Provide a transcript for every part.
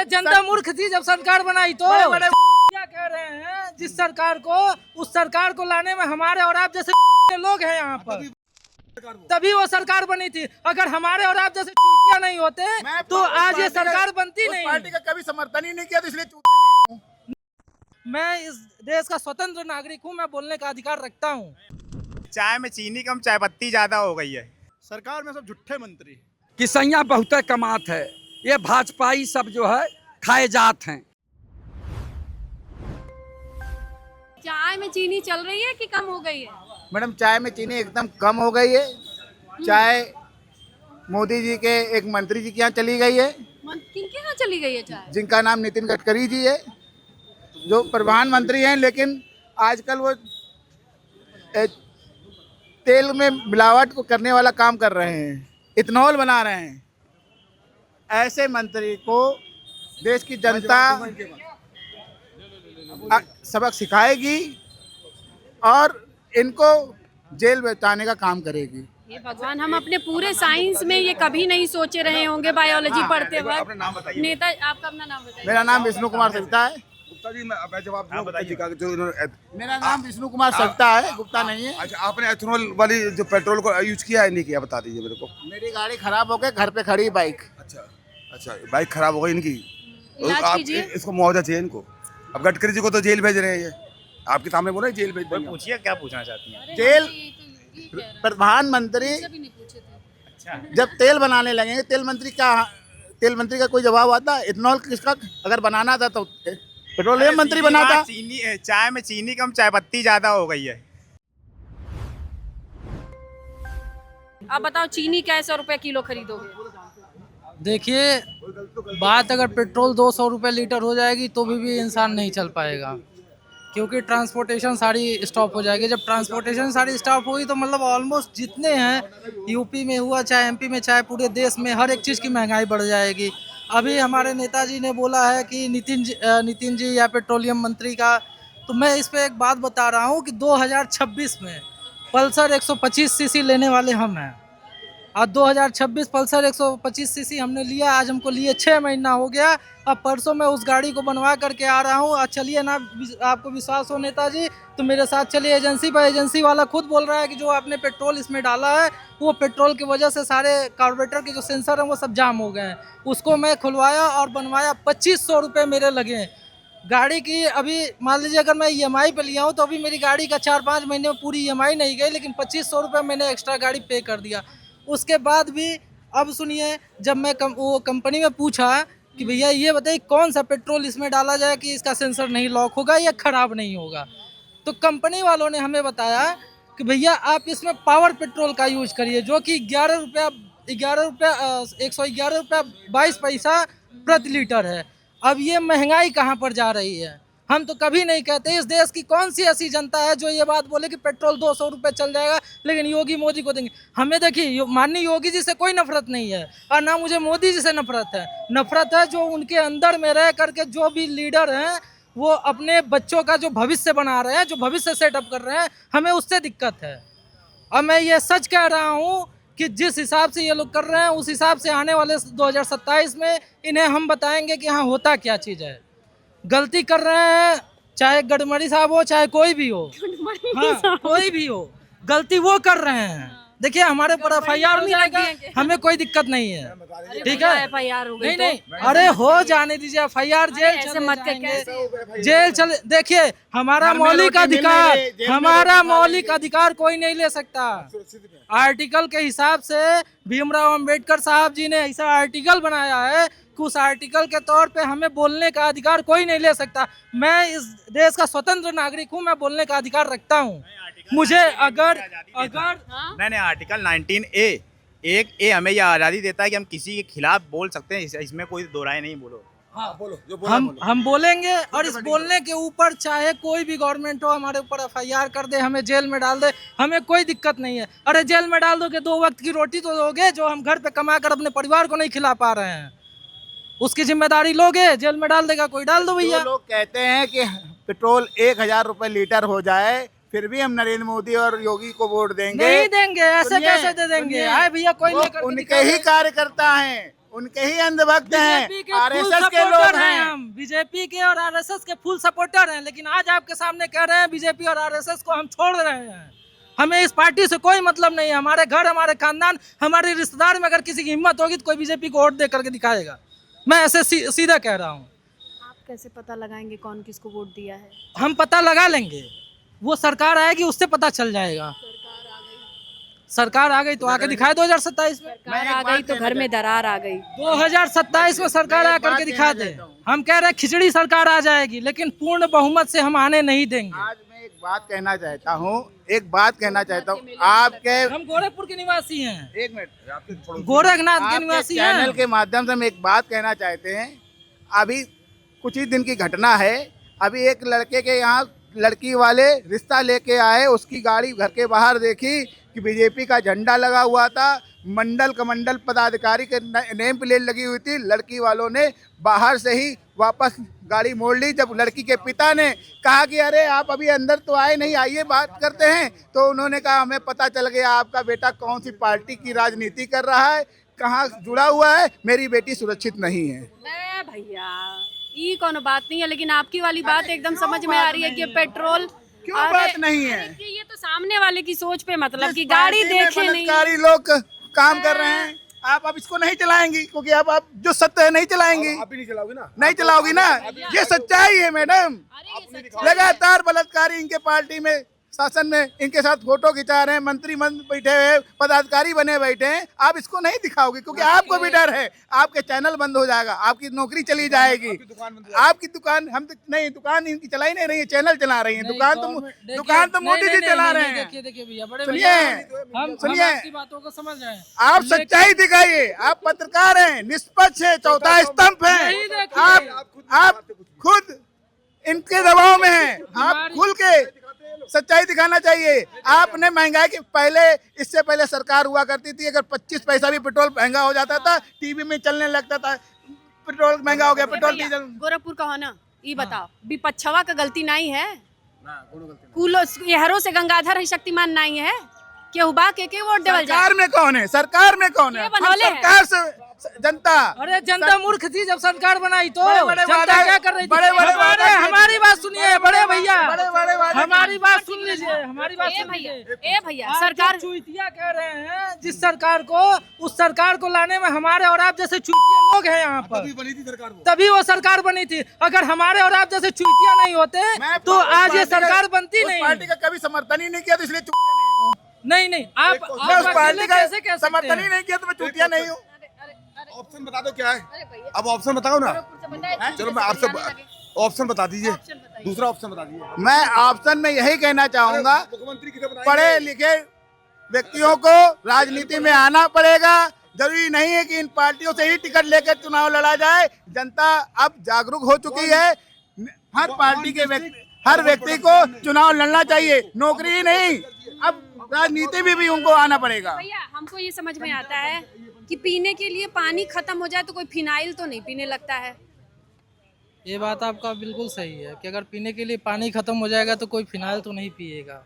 अरे जनता मूर्ख थी जब सरकार बनाई तो क्या कह रहे हैं, जिस सरकार को उस सरकार को लाने में हमारे और आप जैसे लोग हैं यहाँ पर, तभी वो सरकार बनी थी। अगर हमारे और आप जैसे चूतिया नहीं होते तो आज ये सरकार बनती नहीं। पार्टी का कभी समर्थन ही नहीं किया तो इसलिए मैं इस देश का स्वतंत्र नागरिक हूँ, मैं बोलने का अधिकार रखता हूँ। चाय में चीनी कम चाय पत्ती ज्यादा हो गई है। सरकार में सब झूठे मंत्री किसैया बहुत कमात है, ये भाजपाई सब जो है खाए जात हैं। चाय में चीनी चल रही है कि कम हो गई है? मैडम चाय में चीनी एकदम कम हो गई है। चाय मोदी जी के एक मंत्री जी के यहाँ चली गई है, किनके यहाँ चली गई है चाय? जिनका नाम नितिन गडकरी जी है, जो प्रधानमंत्री हैं, लेकिन आजकल वो तेल में मिलावट को करने वाला काम कर रहे हैं, इथेनॉल बना रहे हैं। ऐसे मंत्री को देश की जनता सबक सिखाएगी और इनको जेल में उतारने का काम करेगी। ये भगवान, हम अपने पूरे साइंस में ये कभी नहीं सोचे रहे होंगे बायोलॉजी पढ़ते वक्त। नेता, आपका अपना नाम बताइए। मेरा नाम विष्णु कुमार सविता है। गुप्ता जी, मैं जवाब मेरा नाम विष्णु कुमार सविता है, गुप्ता नहीं है। अच्छा, आपने एथेनॉल वाली जो पेट्रोल को यूज किया है नहीं किया, बता दीजिए मेरे को। मेरी गाड़ी खराब हो गई, घर पे खड़ी बाइक। अच्छा, बाइक खराब हो गई इनकी, इलाज आप कीजिए। इसको मुआवजा चाहिए इनको। अब गडकरी जी को तो जेल भेज रहे हैं, ये आपके सामने बोला जेल भेज देंगे। पूछिए क्या पूछना चाहती हैं। जेल प्रधानमंत्री अच्छा, जब तेल बनाने लगेंगे, तेल मंत्री का कोई जवाब आता? इथेनॉल किसका अगर बनाना था तो पेट्रोलियम मंत्री बनाता। चीनी चाय में चीनी कम चाय पत्ती ज्यादा हो गई है। अब बताओ, चीनी कैसे रुपए किलो खरीदोगे? देखिए, बात अगर पेट्रोल 200 रुपये लीटर हो जाएगी तो भी इंसान नहीं चल पाएगा, क्योंकि ट्रांसपोर्टेशन सारी स्टॉप हो जाएगी। जब ट्रांसपोर्टेशन सारी स्टॉप होगी तो मतलब ऑलमोस्ट जितने हैं, यूपी में हुआ चाहे एमपी में चाहे पूरे देश में, हर एक चीज़ की महंगाई बढ़ जाएगी। अभी हमारे नेताजी ने बोला है कि नितिन जी या पेट्रोलियम मंत्री का, तो मैं इस पे एक बात बता रहा हूँ कि 2026 में पल्सर 125 सीसी लेने वाले हम हैं। आज 2026 पल्सर 125 सीसी हमने लिया, आज हमको लिए 6 महीना हो गया। अब परसों मैं उस गाड़ी को बनवा करके आ रहा हूँ। आज चलिए ना, आपको विश्वास हो नेताजी तो मेरे साथ चलिए एजेंसी पर। एजेंसी वाला खुद बोल रहा है कि जो आपने पेट्रोल इसमें डाला है वो पेट्रोल की वजह से सारे कार्बोरेटर के जो सेंसर हैं वो सब जाम हो गए हैं। उसको मैं खुलवाया और बनवाया, 2500 रुपये मेरे लगे गाड़ी की। अभी मान लीजिए अगर मैं EMI पे लिया हूँ तो अभी मेरी गाड़ी का 4-5 महीने में पूरी EMI नहीं गई, लेकिन 2500 रुपये मैंने एक्स्ट्रा गाड़ी पे कर दिया। उसके बाद भी अब सुनिए, जब मैं वो कंपनी में पूछा कि भैया ये बताइए कौन सा पेट्रोल इसमें डाला जाए कि इसका सेंसर नहीं लॉक होगा या ख़राब नहीं होगा, तो कंपनी वालों ने हमें बताया कि भैया आप इसमें पावर पेट्रोल का यूज करिए, जो कि 111 रुपया 22 पैसा प्रति लीटर है। अब ये महंगाई कहाँ पर जा रही है? हम तो कभी नहीं कहते। इस देश की कौन सी ऐसी जनता है जो ये बात बोले कि पेट्रोल 200 रुपये चल जाएगा लेकिन योगी मोदी को देंगे? हमें देखिए, माननीय योगी जी से कोई नफरत नहीं है और ना मुझे मोदी जी से नफरत है। नफरत है जो उनके अंदर में रह करके जो भी लीडर हैं वो अपने बच्चों का जो भविष्य बना रहे हैं, जो भविष्य सेटअप कर रहे हैं, हमें उससे दिक्कत है। और मैं ये सच कह रहा हूँ कि जिस हिसाब से ये लोग कर रहे हैं उस हिसाब से आने वाले 2027 में इन्हें हम बताएंगे कि हाँ होता क्या चीज़ है। गलती कर रहे हैं, चाहे गडकरी साहब हो चाहे कोई भी हो, हाँ कोई भी हो, गलती वो कर रहे हैं। देखिए हमारे ऊपर FIR नहीं आएगा, हमें कोई दिक्कत नहीं है, ठीक है? FIR हो गई? नहीं, अरे हो जाने दीजिए FIR, जेल चले जाएंगे, जेल चले। देखिए हमारा मौलिक अधिकार कोई नहीं ले सकता। आर्टिकल के हिसाब से भीमराव अंबेडकर साहब जी ने ऐसा आर्टिकल बनाया है कि उस आर्टिकल के तौर पे हमें बोलने का अधिकार कोई नहीं ले सकता। मैं इस देश का स्वतंत्र नागरिक हूँ, मैं बोलने का अधिकार रखता हूँ। मुझे अगर नहीं, आर्टिकल 19A 1A हमें यह आज़ादी देता है कि हम किसी के खिलाफ बोल सकते हैं, इसमें कोई दो राय नहीं। बोलो। हाँ बोलो, जो बोला हम बोलेंगे, और इस बोलने के ऊपर चाहे कोई भी गवर्नमेंट हो हमारे ऊपर FIR कर दे, हमें जेल में डाल दे, हमें कोई दिक्कत नहीं है। अरे जेल में डाल दोगे 2 वक्त की रोटी तो दोगे, जो हम घर पे कमा कर अपने परिवार को नहीं खिला पा रहे हैं, उसकी जिम्मेदारी लोगे? जेल में डाल देगा कोई, डाल दो भैया। लोग कहते हैं कि पेट्रोल 1000 रुपये लीटर हो जाए फिर भी हम नरेंद्र मोदी और योगी को वोट देंगे। नहीं देंगे, ऐसे कैसे दे देंगे? आए भैया, कोई लेकर उनके ही कार्यकर्ता हैं, उनके ही अंधभक्त हैं, RSS के लोग बीजेपी के और आरएसएस के फुल सपोर्टर हैं, लेकिन आज आपके सामने कह रहे हैं बीजेपी और आरएसएस को हम छोड़ रहे हैं। हमें इस पार्टी से कोई मतलब नहीं है। हमारे घर, हमारे खानदान, हमारे रिश्तेदार में अगर किसी की हिम्मत होगी तो कोई बीजेपी को वोट दे करके दिखाएगा। मैं ऐसे सीधा कह रहा हूँ। आप कैसे पता लगाएंगे कौन किसको वोट दिया है? हम पता लगा लेंगे, वो सरकार आएगी उससे पता चल जाएगा। सरकार आ गई तो आके दिखाए 2027 में। सरकार आ गई तो घर में दरार आ गई। 2027 में सरकार आ करके दिखा दे। हम कह रहे हैं खिचड़ी सरकार आ जाएगी, लेकिन पूर्ण बहुमत से हम आने नहीं देंगे। आज मैं एक बात कहना चाहता हूँ, आपके, हम गोरखपुर के निवासी हैं, एक मिनट, गोरखनाथ के निवासी हैं। चैनल के माध्यम से हम एक बात कहना चाहते हैं। अभी कुछ ही दिन की घटना है, अभी एक लड़के के यहाँ लड़की वाले रिश्ता लेके आए, उसकी गाड़ी घर के बाहर देखी कि बीजेपी का झंडा लगा हुआ था, मंडल कमंडल पदाधिकारी के नेम प्लेट लगी हुई थी। लड़की वालों ने बाहर से ही वापस गाड़ी मोड़ ली। जब लड़की के पिता ने कहा कि अरे आप अभी अंदर तो आए नहीं, आइए बात करते हैं, तो उन्होंने कहा हमें पता चल गया आपका बेटा कौन सी पार्टी की राजनीति कर रहा है, कहाँ जुड़ा हुआ है, मेरी बेटी सुरक्षित नहीं है। भैया ये कौन बात नहीं है, लेकिन आपकी वाली बात एकदम समझ में आ रही है कि पेट्रोल क्यों बात नहीं है? ये तो सामने वाले की सोच पे मतलब कि गाड़ी देखे नहीं। बलात्कारी लोग काम कर रहे हैं, आप अब इसको नहीं चलाएंगी क्योंकि अब आप जो सत्य है नहीं चलाएंगी। आप भी नहीं चलाओगी ना? नहीं चलाओगी ना, ये सच्चाई है मैडम। लगातार बलात्कारी इनके पार्टी में, शासन में इनके साथ फोटो खिंचा रहे हैं, मंत्री बैठे हुए, पदाधिकारी बने बैठे हैं। आप इसको नहीं दिखाओगे क्योंकि आपको भी डर है, आपके चैनल बंद हो जाएगा, आपकी नौकरी चली जाएगी, आपकी दुकान, हम नहीं, दुकान इनकी चला ही नहीं रही है, चैनल चला रही है। दुकान तो मोदी जी चला रहे हैं। देखिए भैया, बड़े सुनिए, हम सुनिए, आपकी बातों को समझ रहे हैं। आप सच्चाई दिखाइए, आप पत्रकार हैं, निष्पक्ष है, चौथा स्तंभ है। आप खुद इनके दबाव में हैं, आप खुल के सच्चाई दिखाना चाहिए। आपने महंगाई के पहले, इससे पहले सरकार हुआ करती थी, अगर 25 पैसा भी पेट्रोल महंगा हो जाता था, टीवी में चलने लगता था पेट्रोल महंगा हो गया, पेट्रोल डीजल। गोरखपुर का हो ना, ये बताओ विपक्षवा का गलती नहीं है, कुलो यहरो से गंगाधर है, शक्तिमान नहीं है, केहू बा के वोट देवल जाए। सरकार में कौन है? सरकार में कौन है? सरकार से जनता, अरे जनता मूर्ख थी जब सरकार बनाई तो बड़े-बड़े जनता क्या कर रही थी? हमारी बात सुनिए बड़े भैया, हमारी बात सुन लीजिए, हमारी बात सुन लीजिए। भैया सरकार चुतिया कह रहे हैं, जिस सरकार को, उस सरकार को लाने में हमारे और आप जैसे चुतिया लोग हैं यहाँ पर, तभी वो सरकार बनी थी। अगर हमारे और आप जैसे चुतिया नहीं होते तो आज ये सरकार बनती नहीं। पार्टी का कभी समर्थन ही नहीं किया तो इसलिए चुतिया नहीं। नहीं आप उस पार्टी का समर्थन ही नहीं किया तो मैं चुतिया नहीं हूँ। ऑप्शन बता दो क्या है, अब ऑप्शन बताओ ना। चलो मैं आपसे ऑप्शन बता दीजिए, दूसरा ऑप्शन बता दीजिए। मैं ऑप्शन में यही कहना चाहूंगा, मुख्यमंत्री किसे बनाएंगे? पढ़े लिखे व्यक्तियों को राजनीति में आना पड़ेगा। जरूरी नहीं है कि इन पार्टियों से ही टिकट लेकर चुनाव लड़ा जाए। जनता अब जागरूक हो चुकी है, हर पार्टी के हर व्यक्ति को चुनाव लड़ना चाहिए, नौकरी ही नहीं, अब राजनीति में भी उनको आना पड़ेगा। भैया हमको ये समझ में आता है कि पीने के लिए पानी खत्म हो जाए तो कोई फिनाइल तो नहीं पीने लगता है। ये बात आपका बिल्कुल सही है कि अगर पीने के लिए पानी खत्म हो जाएगा तो कोई फिनाइल तो नहीं पिएगा,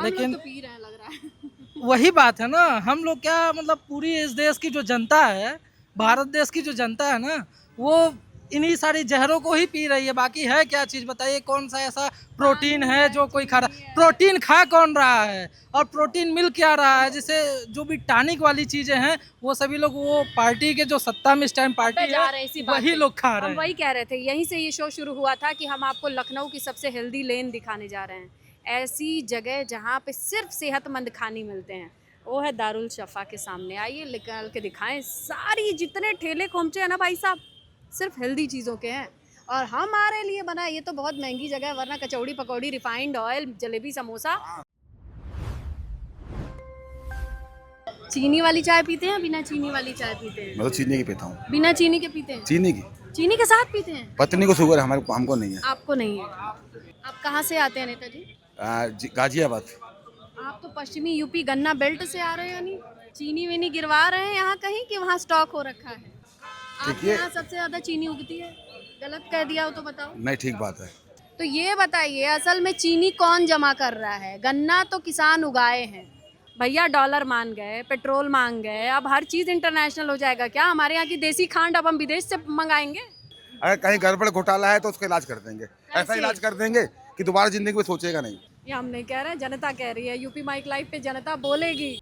लेकिन तो पी रहे हैं लग रहा है। वही बात है ना, हम लोग क्या मतलब पूरी इस देश की जो जनता है, भारत देश की जो जनता है ना, वो इन्हीं सारी जहरों को ही पी रही है। बाकी है क्या चीज़ बताइए? कौन सा ऐसा प्रोटीन है जो कोई खा रहा? प्रोटीन खा कौन रहा है और प्रोटीन मिल क्या रहा है? जिसे जो भी टॉनिक वाली चीज़ें हैं वो सभी लोग, वो पार्टी के जो सत्ता में इस टाइम पार्टी है वही लोग खा रहे हैं। हम वही कह रहे थे, यहीं से ये शो शुरू हुआ था कि हम आपको लखनऊ की सबसे हेल्दी लेन दिखाने जा रहे हैं। ऐसी जगह जहाँ पे सिर्फ सेहतमंद खाने मिलते हैं, वो है दारुल शफा के सामने। आइए निकाल के दिखाएं, सारी जितने ठेले खोमचे हैं ना भाई साहब, सिर्फ हेल्दी चीज़ों के हैं और हमारे लिए बना। ये तो बहुत महंगी जगह है, वरना कचौड़ी पकौड़ी, रिफाइंड ऑयल, जलेबी, समोसा। चीनी वाली चाय पीते हैं, बिना चीनी वाली चाय पीते हैं? मैं तो चीनी की पीता हूँ। बिना चीनी के पीते हैं? चीनी की। चीनी के साथ पीते हैं? पत्नी को शुगर है, हमारे हमको नहीं है। आपको नहीं है? आप कहाँ से आते हैं नेताजी? गाजियाबाद। आप तो पश्चिमी यूपी गन्ना बेल्ट से आ रहे हैं, यानी चीनी वीनी गिरवा रहे हैं यहाँ कहीं कि वहाँ स्टॉक हो रखा है? आपके यहाँ सबसे ज्यादा चीनी उगती है? गलत कह दिया हो तो बताओ। नहीं, ठीक बात है। तो ये बताइए, असल में चीनी कौन जमा कर रहा है? गन्ना तो किसान उगाए हैं भैया, डॉलर मान गए, पेट्रोल मांग गए, अब हर चीज़ इंटरनेशनल हो जाएगा क्या? हमारे यहाँ की देसी खांड अब हम विदेश से मंगाएंगे? अगर कहीं गड़बड़ घोटाला है तो उसका इलाज कर देंगे, ऐसा ऐसे? इलाज कर देंगे कि दोबारा जिंदगी में सोचेगा नहीं। ये हम नहीं कह रहे हैं, जनता कह रही है। यूपी माइक लाइव पे जनता बोलेगी।